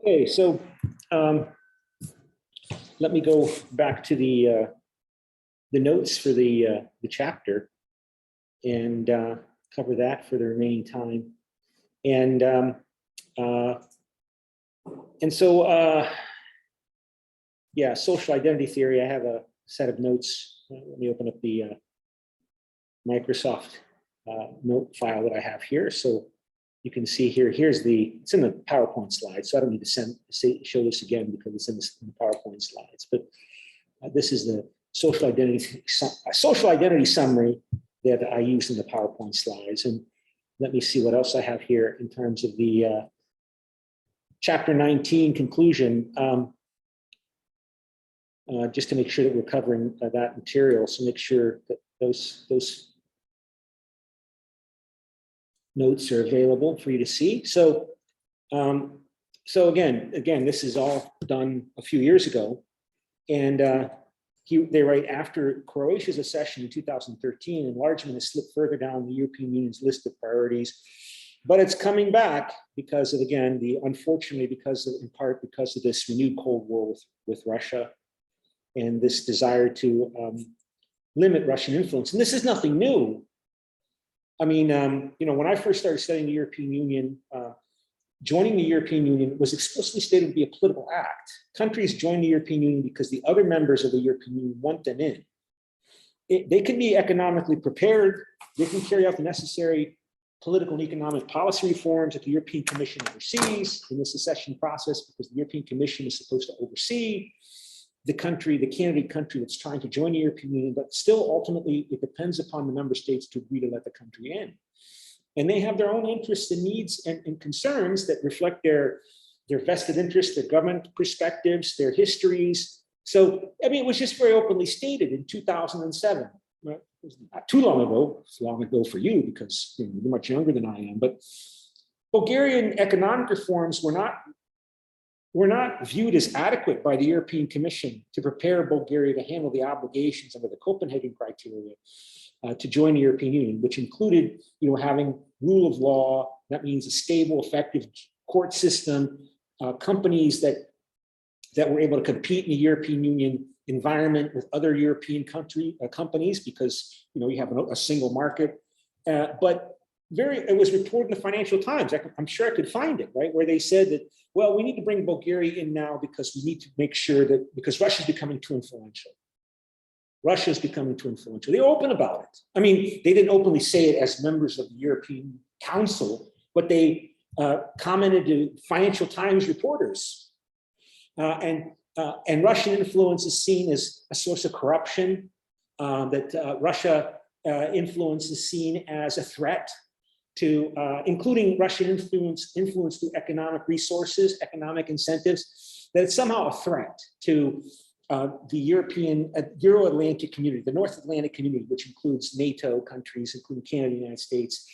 Okay, so let me go back to the notes for the chapter and cover that for the remaining time. And so yeah, social identity theory. I have a set of notes. Let me open up the Microsoft note file that I have here. So you can see here, it's in the PowerPoint slides, so I don't need to show this again because it's in the PowerPoint slides. But this is the social identity summary that I used in the PowerPoint slides. And let me see what else I have here in terms of the chapter 19 conclusion, just to make sure that we're covering that material. So make sure that those notes are available for you to see. So, so again, this is all done a few years ago, and they write, after Croatia's accession in 2013, enlargement has slipped further down the European Union's list of priorities, but it's coming back because of, again, unfortunately, in part because of this renewed Cold War with Russia and this desire to limit Russian influence. And this is nothing new. I mean, you know, when I first started studying the European Union, joining the European Union was explicitly stated to be a political act. Countries join the European Union because the other members of the European Union want them in. They can be economically prepared. They can carry out the necessary political and economic policy reforms that the European Commission oversees in the accession process, because the European Commission is supposed to oversee the candidate country that's trying to join the European Union, but still ultimately it depends upon the member states to agree to let the country in. And they have their own interests and needs and concerns that reflect their vested interests, their government perspectives, their histories. So, I mean, it was just very openly stated in 2007. Right? It was not too long ago. It's long ago for you because you're much younger than I am. But Bulgarian economic reforms were not viewed as adequate by the European Commission to prepare Bulgaria to handle the obligations under the Copenhagen criteria to join the European Union, which included, you know, having rule of law. That means a stable, effective court system, companies that were able to compete in the European Union environment with other European companies, because, you know, you have a single market. But it was reported in the Financial Times. I'm sure I could find it, right, where they said that, well, we need to bring Bulgaria in now because we need to make sure that, because Russia's becoming too influential. Russia's becoming too influential. They were open about it. I mean, they didn't openly say it as members of the European Council, but they commented to Financial Times reporters. And Russian influence is seen as a source of corruption, that Russia influence is seen as a threat to, including Russian influence through economic resources, economic incentives, that it's somehow a threat to the European, Euro-Atlantic community, the North Atlantic community, which includes NATO countries, including Canada, the United States,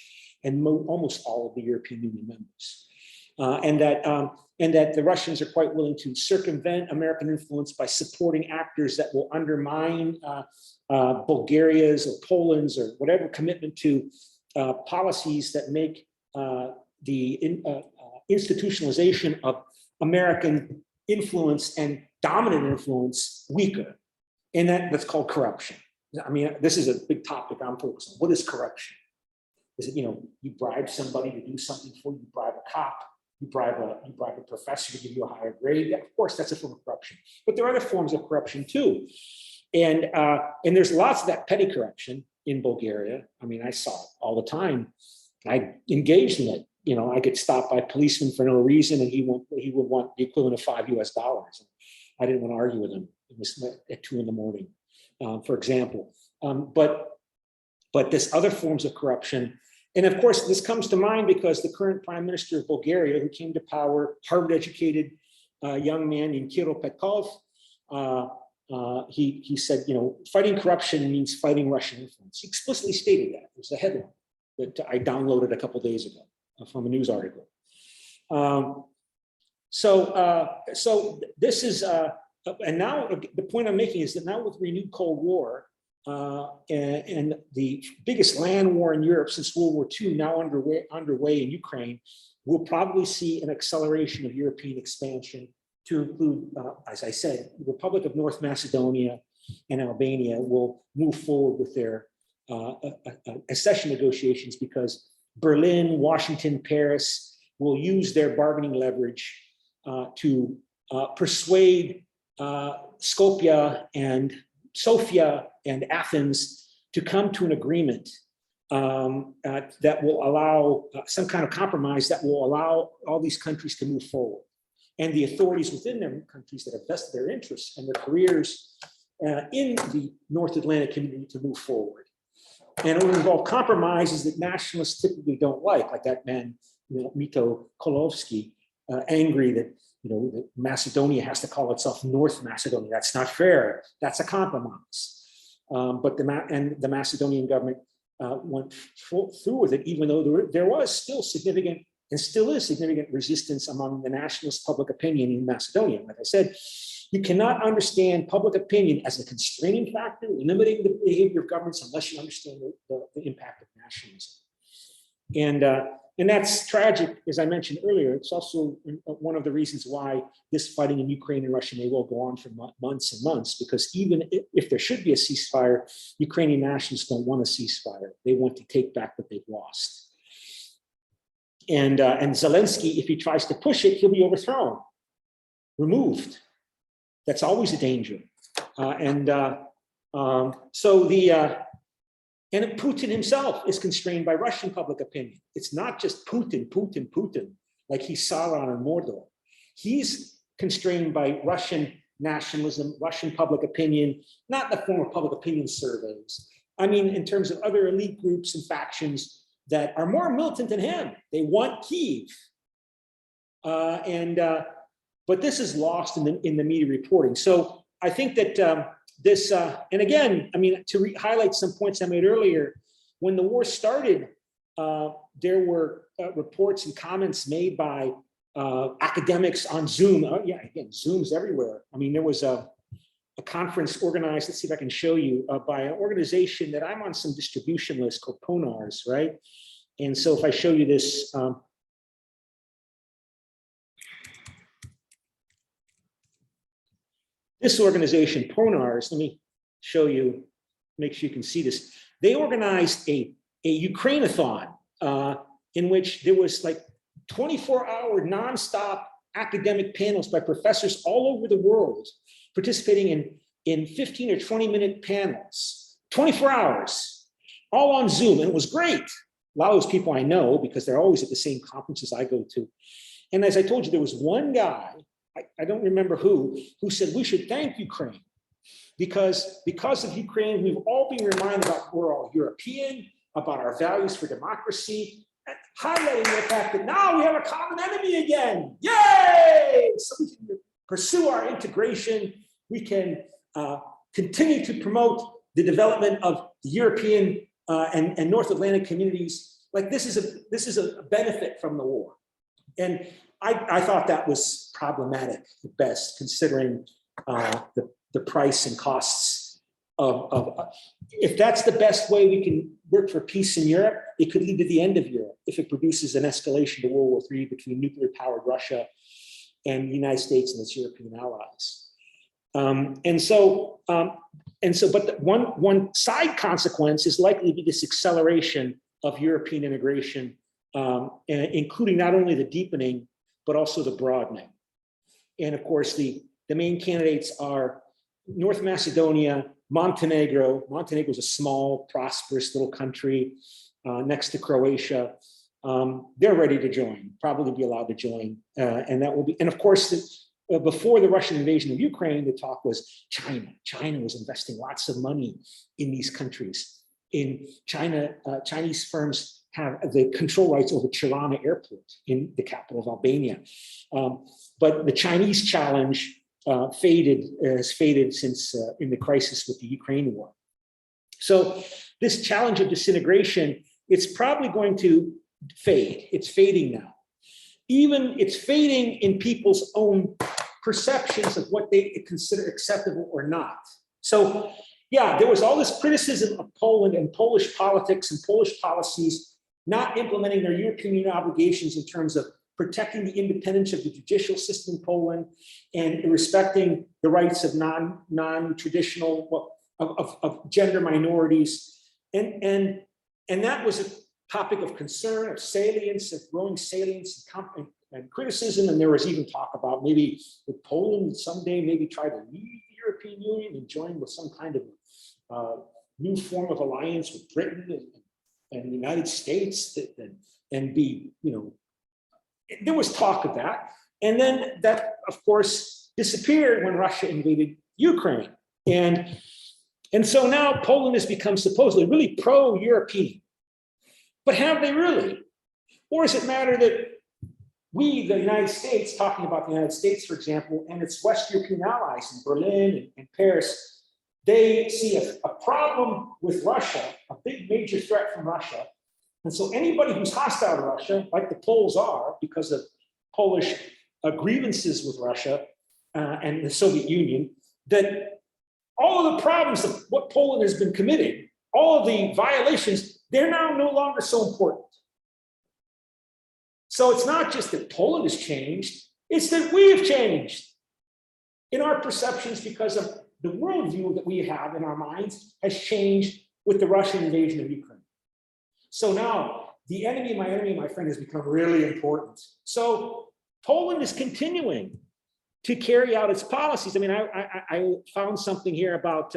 and almost all of the European Union members. And that the Russians are quite willing to circumvent American influence by supporting actors that will undermine Bulgaria's or Poland's or whatever commitment to policies that make the institutionalization of American influence and dominant influence weaker. And that's called corruption. I mean, this is a big topic I'm focused on. What is corruption? Is it, you know, you bribe somebody to do something for you, you bribe a cop, you bribe a professor to give you a higher grade. Yeah, of course, that's a form of corruption. But there are other forms of corruption too. And there's lots of that petty corruption in Bulgaria. I mean, I saw it all the time. I engaged in it. You know, I get stopped by a policeman for no reason, and he would want the equivalent of $5 US. I didn't want to argue with him. It was at 2 in the morning, for example. But there's other forms of corruption. And of course, this comes to mind because the current prime minister of Bulgaria, who came to power, Harvard-educated young man named Kirill Petkov, he said, you know, fighting corruption means fighting Russian influence. He explicitly stated that. It was a headline that I downloaded a couple of days ago from a news article. So this is, and now the point I'm making is that now with renewed Cold War and the biggest land war in Europe since World War II now underway in Ukraine, we'll probably see an acceleration of European expansion to include, as I said, the Republic of North Macedonia and Albania will move forward with their accession negotiations because Berlin, Washington, Paris will use their bargaining leverage to persuade Skopje and Sofia and Athens to come to an agreement that will allow some kind of compromise that will allow all these countries to move forward. And the authorities within their countries that have vested their interests and their careers in the North Atlantic community to move forward. And it will involve compromises that nationalists typically don't like that man, Mito Kolovsky, angry that that Macedonia has to call itself North Macedonia. That's not fair. That's a compromise. But the Macedonian government went through with it, even though there was still significant and still is significant resistance among the nationalist public opinion in Macedonia. Like I said, you cannot understand public opinion as a constraining factor, limiting the behavior of governments unless you understand the impact of nationalism. And that's tragic, as I mentioned earlier. It's also one of the reasons why this fighting in Ukraine and Russia may well go on for months and months, because even if there should be a ceasefire, Ukrainian nationalists don't want a ceasefire. They want to take back what they've lost. And Zelensky, if he tries to push it, he'll be overthrown, removed. That's always a danger. And Putin himself is constrained by Russian public opinion. It's not just Putin, like he's Sauron or Mordor. He's constrained by Russian nationalism, Russian public opinion, not in the form of public opinion surveys. I mean, in terms of other elite groups and factions that are more militant than him. They want Kyiv. But this is lost in the media reporting. So I think that and again, I mean, to highlight some points I made earlier, when the war started, there were reports and comments made by academics on Zoom. Yeah, again, Zoom's everywhere. I mean, there was a conference organized, let's see if I can show you, by an organization that I'm on some distribution list called PONARS, right? And so if I show you this, this organization, PONARS, let me show you, make sure you can see this. They organized a Ukraine-a-thon in which there was like 24-hour nonstop academic panels by professors all over the world participating in 15 or 20-minute panels, 24 hours, all on Zoom, and it was great. A lot of those people I know because they're always at the same conferences I go to. And as I told you, there was one guy, I don't remember who said we should thank Ukraine because of Ukraine, we've all been reminded about we're all European, about our values for democracy, and highlighting the fact that now we have a common enemy again. Yay! So we can pursue our integration. We can continue to promote the development of the European and North Atlantic communities. Like this is a benefit from the war. And I thought that was problematic at best, considering the price and costs of if that's the best way we can work for peace in Europe, it could lead to the end of Europe if it produces an escalation to World War III between nuclear-powered Russia and the United States and its European allies. But one side consequence is likely to be this acceleration of European integration, including not only the deepening, but also the broadening. And of course, the main candidates are North Macedonia, Montenegro. Montenegro is a small, prosperous little country next to Croatia. They're ready to join, probably be allowed to join. And that will be, and of course, before the Russian invasion of Ukraine, the talk was China. China was investing lots of money in these countries. In China, Chinese firms have the control rights over Tirana Airport in the capital of Albania. But the Chinese challenge has faded since in the crisis with the Ukraine war. So this challenge of disintegration, it's probably going to fade. It's fading now. Even it's fading in people's own perceptions of what they consider acceptable or not. So yeah, there was all this criticism of Poland and Polish politics and Polish policies not implementing their European Union obligations in terms of protecting the independence of the judicial system in Poland and respecting the rights of non-traditional, of gender minorities. And that was a topic of concern, of salience, of growing salience and criticism. And there was even talk about maybe would Poland someday maybe try to leave the European Union and join with some kind of new form of alliance with Britain and the United States and be, there was talk of that. And then that, of course, disappeared when Russia invaded Ukraine. And so now Poland has become supposedly really pro-European. But have they really? Or does it matter that we, the United States, talking about the United States, for example, and its West European allies in Berlin and Paris, they see a problem with Russia, a big major threat from Russia. And so anybody who's hostile to Russia, like the Poles are, because of Polish grievances with Russia and the Soviet Union, that all of the problems of what Poland has been committing, all of the violations, they're now no longer so important. So it's not just that Poland has changed, it's that we have changed in our perceptions because of the worldview that we have in our minds has changed with the Russian invasion of Ukraine. So now the enemy, my friend, has become really important. So Poland is continuing to carry out its policies. I mean, I found something here about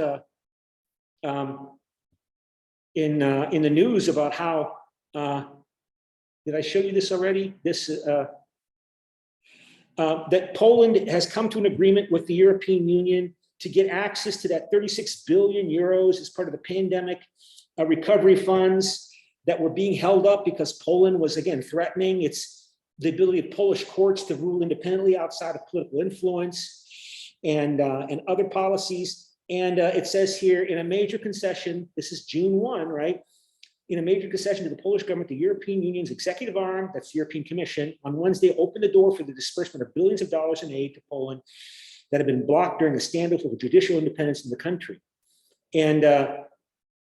in the news about how, did I show you this already? This that Poland has come to an agreement with the European Union to get access to that 36 billion euros as part of the pandemic recovery funds that were being held up because Poland was, again, threatening the ability of Polish courts to rule independently outside of political influence and other policies. And it says here, in a major concession, this is June 1, right? In a major concession to the Polish government, the European Union's executive arm, that's the European Commission, on Wednesday opened the door for the disbursement of billions of dollars in aid to Poland that had been blocked during the standoff over judicial independence in the country.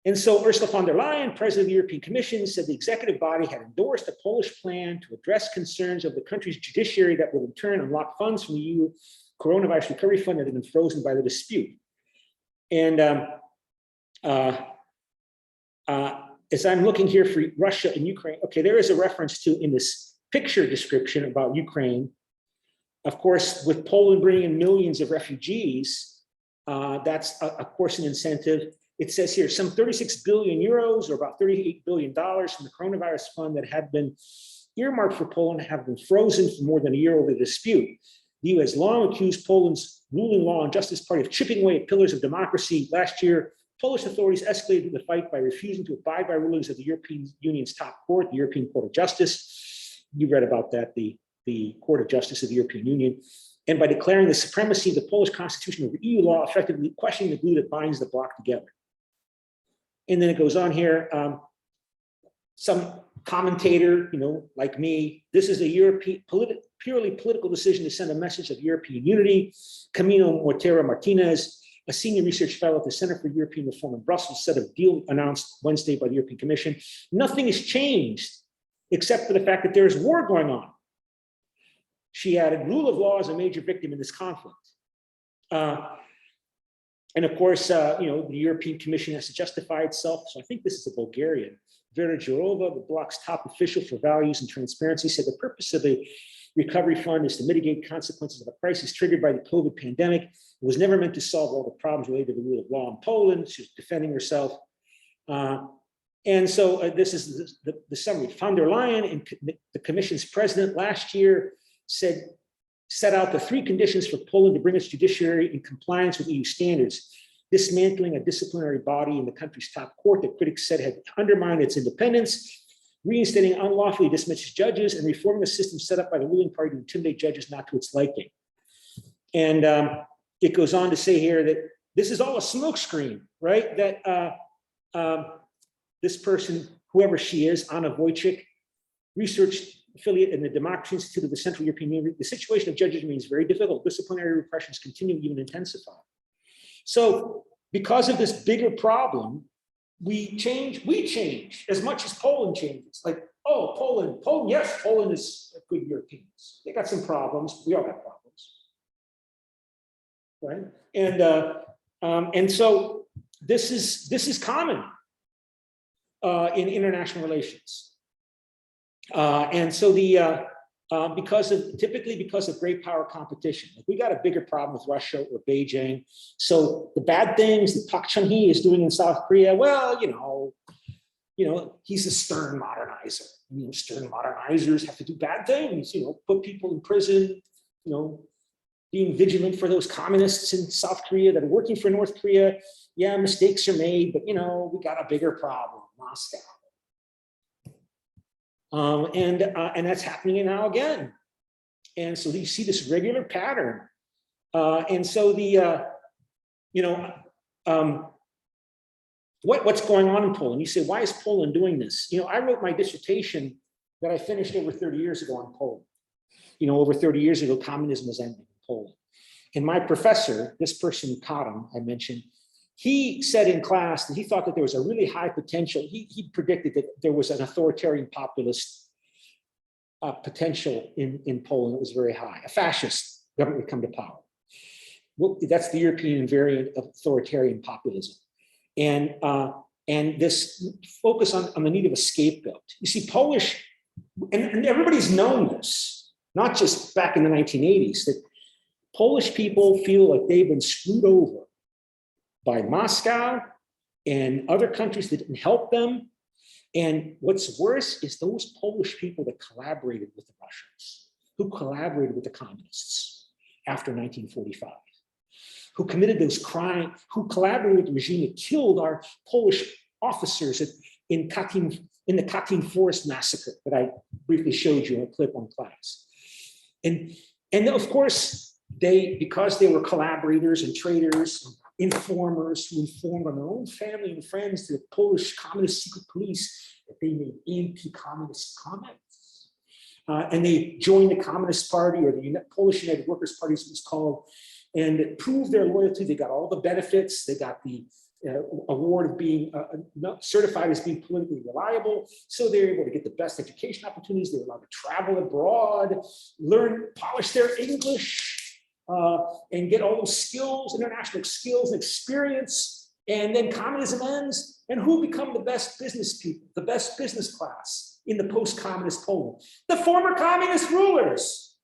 And so Ursula von der Leyen, president of the European Commission, said the executive body had endorsed a Polish plan to address concerns of the country's judiciary that will in turn unlock funds from the EU coronavirus recovery fund that had been frozen by the dispute. And as I'm looking here for Russia and Ukraine, okay, there is a reference to in this picture description about Ukraine. Of course, with Poland bringing in millions of refugees, that's of course an incentive. It says here some 36 billion euros or about $38 billion from the coronavirus fund that had been earmarked for Poland have been frozen for more than a year over the dispute. The EU has long accused Poland's ruling law and justice party of chipping away at pillars of democracy. Last year, Polish authorities escalated the fight by refusing to abide by rulings of the European Union's top court, the European Court of Justice. You read about that, the Court of Justice of the European Union. And by declaring the supremacy of the Polish constitution over EU law, effectively questioning the glue that binds the bloc together. And then it goes on here, some commentator, like me, this is a purely political decision to send a message of European unity. Camino Montero Martinez, a senior research fellow at the Center for European Reform in Brussels, said a deal announced Wednesday by the European Commission. Nothing has changed except for the fact that there is war going on. She added, rule of law is a major victim in this conflict. And of course, the European Commission has to justify itself. So I think this is a Bulgarian. Vera Jourova, the bloc's top official for values and transparency, said the purpose of the recovery fund is to mitigate consequences of a crisis triggered by the COVID pandemic. It was never meant to solve all the problems related to the rule of law in Poland. She's defending herself. And so this is the summary. Von der Leyen, and the Commission's president, last year set out the 3 conditions for Poland to bring its judiciary in compliance with EU standards: dismantling a disciplinary body in the country's top court that critics said had undermined its independence, reinstating unlawfully dismissed judges, and reforming a system set up by the ruling party to intimidate judges not to its liking. And it goes on to say here that this is all a smokescreen, right? That this person, whoever she is, Anna Wojcik, research affiliate in the Democracy Institute of the Central European Union, the situation of judges remains very difficult. Disciplinary repressions continue, even intensify. So because of this bigger problem we change as much as Poland changes. Like, oh, Poland, yes, Poland is a good Europeans. They got some problems. We all got problems, right? And so this is common in international relations. And so typically because of great power competition, like we got a bigger problem with Russia or Beijing. So the bad things that Park Chung-hee is doing in South Korea, well, he's a stern modernizer. Stern modernizers have to do bad things, put people in prison, being vigilant for those communists in South Korea that are working for North Korea. Yeah, mistakes are made, but we got a bigger problem, Moscow. And that's happening now again. And so you see this regular pattern. And so what's going on in Poland? You say, why is Poland doing this? I wrote my dissertation that I finished over 30 years ago on Poland. Over 30 years ago, communism was ending in Poland. And my professor, this person, Karim, I mentioned, he said in class that he thought that there was a really high potential. He predicted that there was an authoritarian populist potential in Poland that was very high. A fascist government would come to power. Well, that's the European variant of authoritarian populism. And this focus on the need of a scapegoat. You see, Polish, and everybody's known this, not just back in the 1980s, that Polish people feel like they've been screwed over by Moscow and other countries that didn't help them. And what's worse is those Polish people that collaborated with the Russians, who collaborated with the communists after 1945, who committed those crimes, who collaborated with the regime that killed our Polish officers in the Katyn Forest massacre that I briefly showed you in a clip on class. And of course, because they were collaborators and traitors, informers who informed on their own family and friends to the Polish communist secret police that they made anti-communist comments. And they joined the Communist Party, or the Polish United Workers' Party, as it was called, and it proved their loyalty. They got all the benefits. They got the award of being certified as being politically reliable. So they were able to get the best education opportunities. They were allowed to travel abroad, polish their English, and get all those skills, international skills and experience. And then communism ends, and who become the best business people, the best business class in the post-communist Poland? The former communist rulers,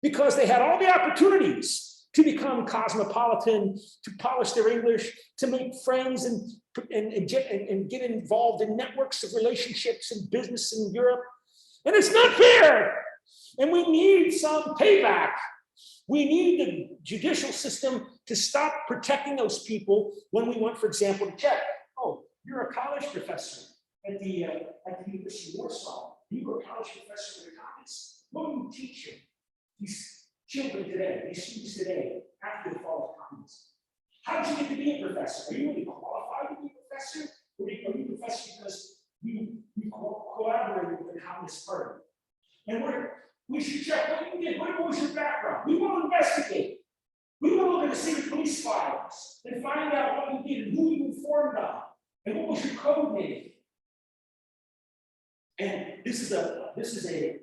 because they had all the opportunities to become cosmopolitan, to polish their English, to make friends and get involved in networks of relationships and business in Europe. And it's not fair. And we need some payback. We need the judicial system to stop protecting those people when we want, for example, to check, oh, you're a college professor at the University of Warsaw. You were a college professor of economics. What do you teach these children today, these students today, after the fall of communism? How did you get to be a professor? Are you really qualified to be a professor? Or are you a professor because you collaborated with the Communist Party? And we should check what you did. What was your background? We will investigate. We will look at the secret police files and find out what you did and who you informed on and what was your code name. And this is a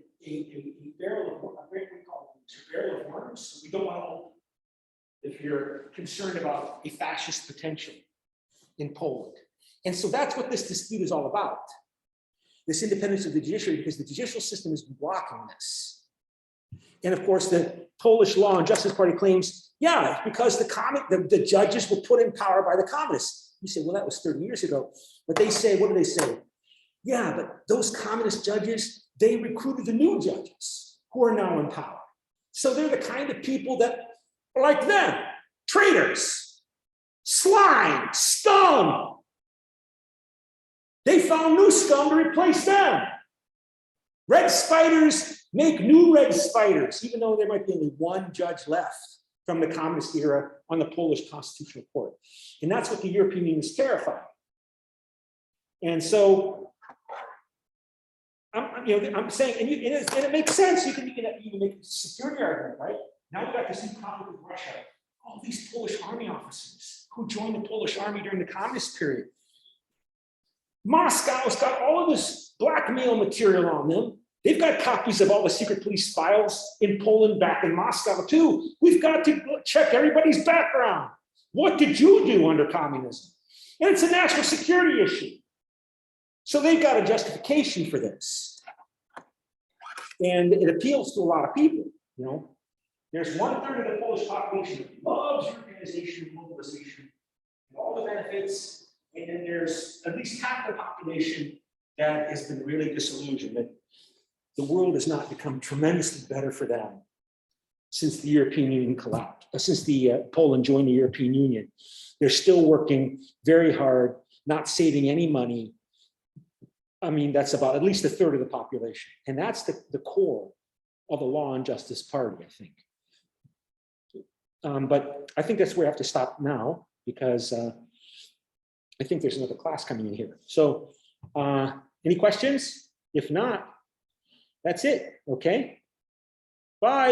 barrel of what we call a barrel of worms. So we don't want to open if you're concerned about a fascist potential in Poland. And so that's what this dispute is all about. This independence of the judiciary, because the judicial system is blocking this. And of course, the Polish Law and Justice Party claims, yeah, because the judges were put in power by the communists. You say, well, that was 30 years ago. But they say, what do they say? Yeah, but those communist judges, they recruited the new judges who are now in power. So they're the kind of people that are like them, traitors, slime, scum. They found new scum to replace them. Red spiders make new red spiders, even though there might be only one judge left from the communist era on the Polish Constitutional Court. And that's what the European Union is terrified. And so, I'm saying, and it makes sense. You can make a security argument, right? Now we've got this new conflict with Russia. All these Polish army officers who joined the Polish army during the communist period. Moscow's got all of this blackmail material on them. They've got copies of all the secret police files in Poland, back in Moscow too. We've got to check everybody's background. What did you do under communism? And it's a national security issue. So they've got a justification for this. And it appeals to a lot of people, you know. There's 1/3 of the Polish population that loves organization and mobilization and all the benefits. And then there's at least half the population that has been really disillusioned, that the world has not become tremendously better for them since the European Union collapsed, since Poland joined the European Union. They're still working very hard, not saving any money. I mean, that's about at least 1/3 of the population. And that's the core of the Law and Justice Party, I think. But I think that's where I have to stop now, because I think there's another class coming in here. So any questions? If not, that's it, okay? Bye.